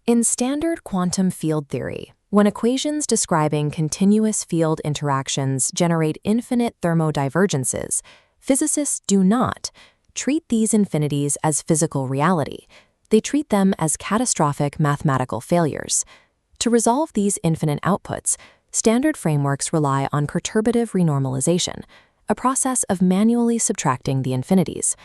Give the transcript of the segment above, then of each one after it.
In standard quantum field theory, when equations describing continuous field interactions generate infinite thermodivergences, physicists do not treat these infinities as physical reality. They treat them as catastrophic mathematical failures. To resolve these infinite outputs, standard frameworks rely on perturbative renormalization, a process of manually subtracting the infinities.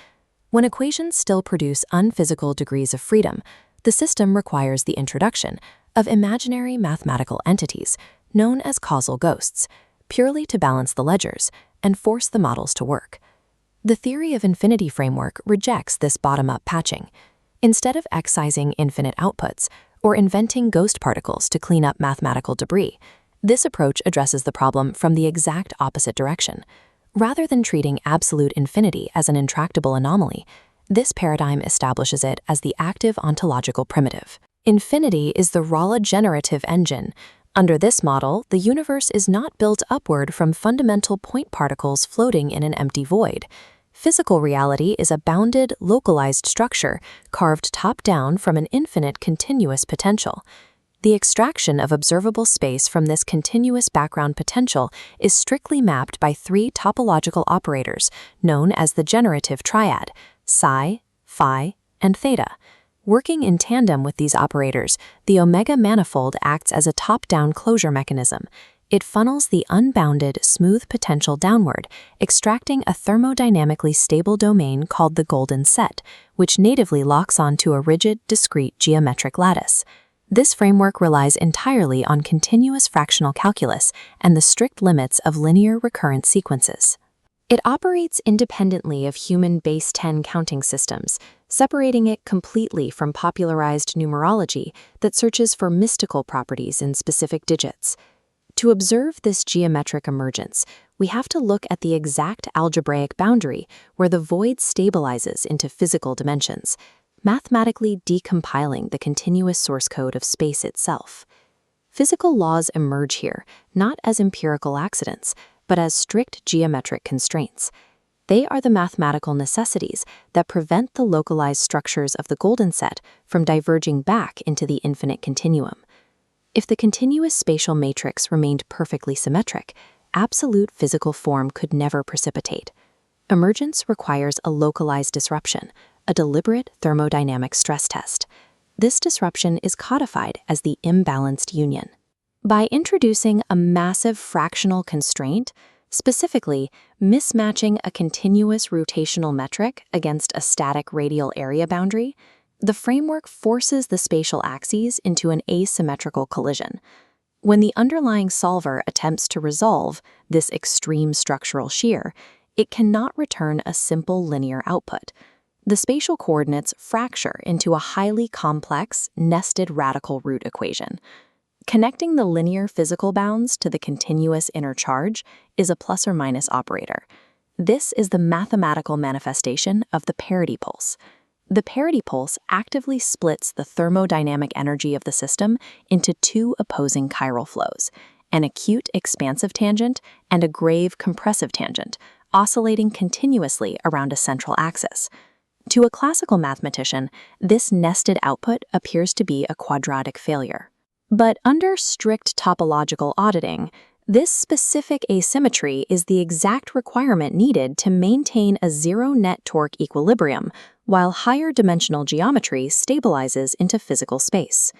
When equations still produce unphysical degrees of freedom, the system requires the introduction of imaginary mathematical entities, known as causal ghosts, purely to balance the ledgers and force the models to work. The theory of infinity framework rejects this bottom-up patching. Instead of excising infinite outputs or inventing ghost particles to clean up mathematical debris, this approach addresses the problem from the exact opposite direction. Rather than treating absolute infinity as an intractable anomaly, this paradigm establishes it as the active ontological primitive. Infinity is the Rala generative engine. Under this model, the universe is not built upward from fundamental point particles floating in an empty void. Physical reality is a bounded, localized structure carved top-down from an infinite continuous potential. The extraction of observable space from this continuous background potential is strictly mapped by three topological operators known as the generative triad: psi, phi, and theta. Working in tandem with these operators, the omega manifold acts as a top-down closure mechanism. It funnels the unbounded, smooth potential downward, extracting a thermodynamically stable domain called the golden set, which natively locks onto a rigid, discrete geometric lattice. This framework relies entirely on continuous fractional calculus and the strict limits of linear recurrent sequences. It operates independently of human base 10 counting systems, separating it completely from popularized numerology that searches for mystical properties in specific digits. To observe this geometric emergence, we have to look at the exact algebraic boundary where the void stabilizes into physical dimensions, mathematically decompiling the continuous source code of space itself. Physical laws emerge here, not as empirical accidents, but as strict geometric constraints. They are the mathematical necessities that prevent the localized structures of the golden set from diverging back into the infinite continuum. If the continuous spatial matrix remained perfectly symmetric, absolute physical form could never precipitate. Emergence requires a localized disruption, a deliberate thermodynamic stress test. This disruption is codified as the imbalanced union. By introducing a massive fractional constraint, specifically mismatching a continuous rotational metric against a static radial area boundary, the framework forces the spatial axes into an asymmetrical collision. When the underlying solver attempts to resolve this extreme structural shear, it cannot return a simple linear output. The spatial coordinates fracture into a highly complex, nested radical root equation. Connecting the linear physical bounds to the continuous inner charge is a plus or minus operator. This is the mathematical manifestation of the parity pulse. The parity pulse actively splits the thermodynamic energy of the system into two opposing chiral flows, an acute expansive tangent and a grave compressive tangent, oscillating continuously around a central axis. To a classical mathematician, this nested output appears to be a quadratic failure. But under strict topological auditing, this specific asymmetry is the exact requirement needed to maintain a zero net torque equilibrium, while higher dimensional geometry stabilizes into physical space.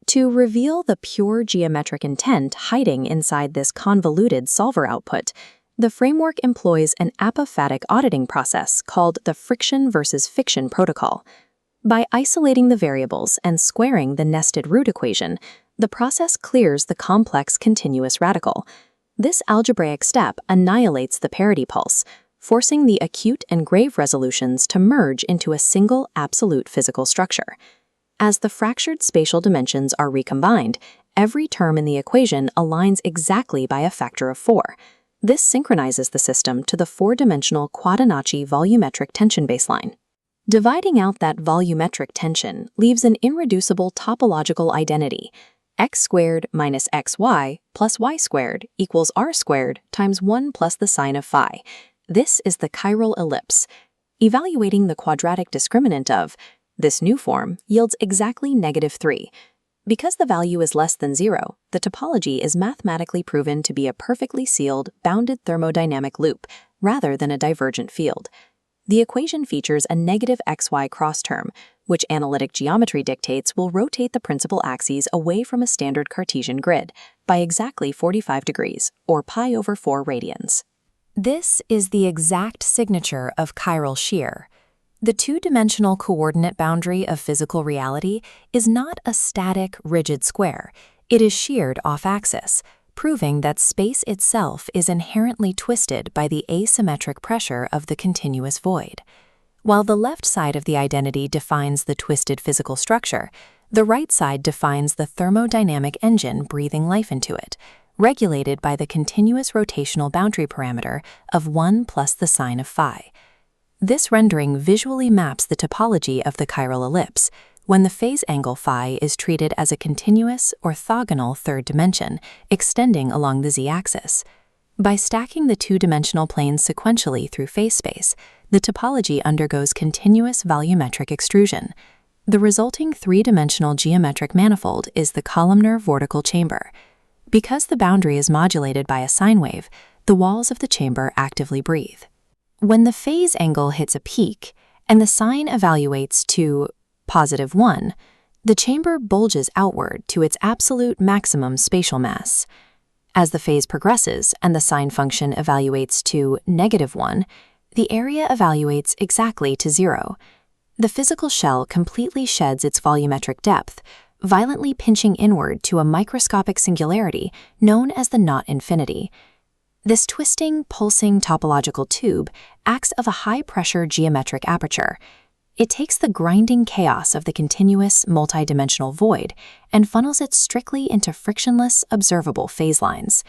To reveal the pure geometric intent hiding inside this convoluted solver output, the framework employs an apophatic auditing process called the friction versus fiction protocol. By isolating the variables and squaring the nested root equation, the process clears the complex continuous radical. This algebraic step annihilates the parity pulse, forcing the acute and grave resolutions to merge into a single absolute physical structure. As the fractured spatial dimensions are recombined, every term in the equation aligns exactly by a factor of 4. This synchronizes the system to the four-dimensional Quadratic volumetric tension baseline. Dividing out that volumetric tension leaves an irreducible topological identity: x squared minus xy plus y squared equals r squared times 1 plus the sine of phi. This is the chiral ellipse. Evaluating the quadratic discriminant of this new form yields exactly -3. Because the value is less than 0, the topology is mathematically proven to be a perfectly sealed, bounded thermodynamic loop, rather than a divergent field. The equation features a negative xy cross term, which analytic geometry dictates will rotate the principal axes away from a standard Cartesian grid by exactly 45 degrees, or pi over 4 radians. This is the exact signature of chiral shear. The two-dimensional coordinate boundary of physical reality is not a static, rigid square. It is sheared off-axis, proving that space itself is inherently twisted by the asymmetric pressure of the continuous void. While the left side of the identity defines the twisted physical structure, the right side defines the thermodynamic engine breathing life into it, regulated by the continuous rotational boundary parameter of 1 plus the sine of phi. This rendering visually maps the topology of the chiral ellipse, when the phase angle phi is treated as a continuous, orthogonal third dimension, extending along the z-axis. By stacking the two-dimensional planes sequentially through phase space, the topology undergoes continuous volumetric extrusion. The resulting three-dimensional geometric manifold is the Columnar Vortical Chamber. Because the boundary is modulated by a sine wave, the walls of the chamber actively breathe. When the phase angle hits a peak, and the sine evaluates to +1, the chamber bulges outward to its absolute maximum spatial mass. As the phase progresses and the sine function evaluates to -1, the area evaluates exactly to 0. The physical shell completely sheds its volumetric depth, violently pinching inward to a microscopic singularity known as the knot infinity. This twisting, pulsing topological tube acts of a high-pressure geometric aperture. It takes the grinding chaos of the continuous, multidimensional void and funnels it strictly into frictionless, observable phase lines.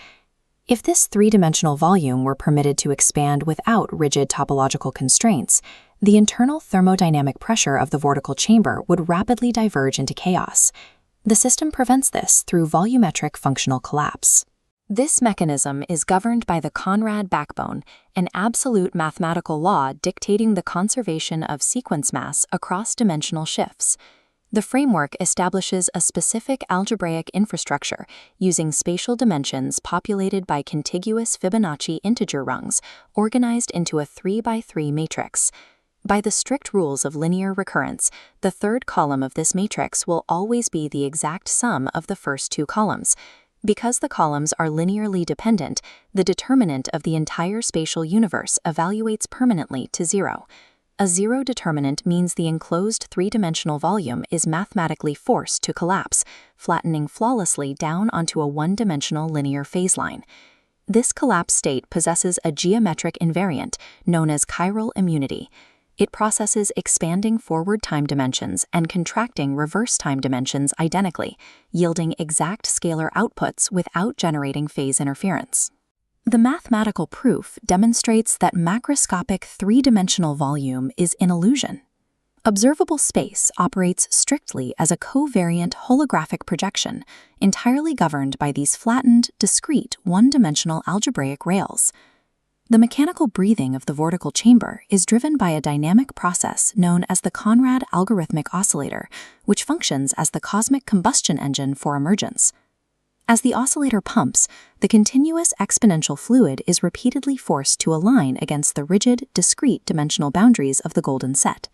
If this three-dimensional volume were permitted to expand without rigid topological constraints, the internal thermodynamic pressure of the vortical chamber would rapidly diverge into chaos. The system prevents this through volumetric functional collapse. This mechanism is governed by the Conrad backbone, an absolute mathematical law dictating the conservation of sequence mass across dimensional shifts. The framework establishes a specific algebraic infrastructure using spatial dimensions populated by contiguous Fibonacci integer rungs organized into a 3x3 matrix. By the strict rules of linear recurrence, the third column of this matrix will always be the exact sum of the first two columns. Because the columns are linearly dependent, the determinant of the entire spatial universe evaluates permanently to 0. A zero determinant means the enclosed three-dimensional volume is mathematically forced to collapse, flattening flawlessly down onto a one-dimensional linear phase line. This collapse state possesses a geometric invariant known as chiral immunity. It processes expanding forward time dimensions and contracting reverse time dimensions identically, yielding exact scalar outputs without generating phase interference. The mathematical proof demonstrates that macroscopic three-dimensional volume is an illusion. Observable space operates strictly as a covariant holographic projection, entirely governed by these flattened, discrete, one-dimensional algebraic rails. The mechanical breathing of the vortical chamber is driven by a dynamic process known as the Conrad algorithmic oscillator, which functions as the cosmic combustion engine for emergence. As the oscillator pumps, the continuous exponential fluid is repeatedly forced to align against the rigid, discrete dimensional boundaries of the golden set.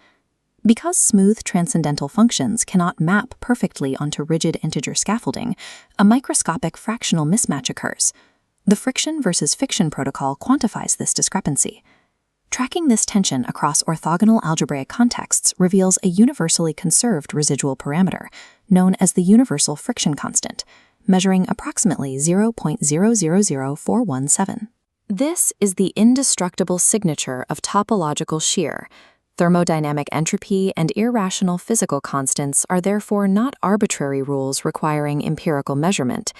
Because smooth transcendental functions cannot map perfectly onto rigid integer scaffolding, a microscopic fractional mismatch occurs. The friction versus fiction protocol quantifies this discrepancy. Tracking this tension across orthogonal algebraic contexts reveals a universally conserved residual parameter, known as the universal friction constant, measuring approximately 0.000417. This is the indestructible signature of topological shear. Thermodynamic entropy and irrational physical constants are therefore not arbitrary rules requiring empirical measurement.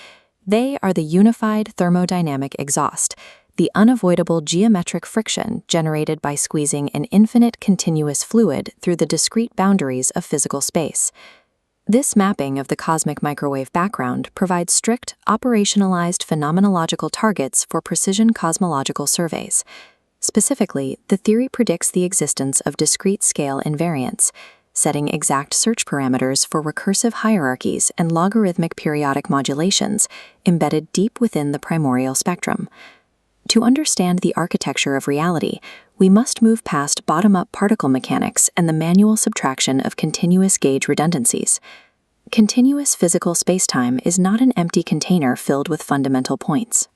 They are the unified thermodynamic exhaust, the unavoidable geometric friction generated by squeezing an infinite continuous fluid through the discrete boundaries of physical space. This mapping of the cosmic microwave background provides strict, operationalized phenomenological targets for precision cosmological surveys. Specifically, the theory predicts the existence of discrete scale invariants. setting exact search parameters for recursive hierarchies and logarithmic periodic modulations embedded deep within the primordial spectrum. To understand the architecture of reality, we must move past bottom-up particle mechanics and the manual subtraction of continuous gauge redundancies. Continuous physical spacetime is not an empty container filled with fundamental points.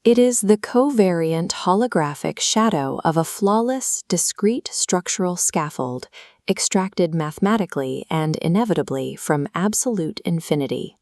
It is the covariant holographic shadow of a flawless, discrete structural scaffold extracted mathematically and inevitably from absolute infinity.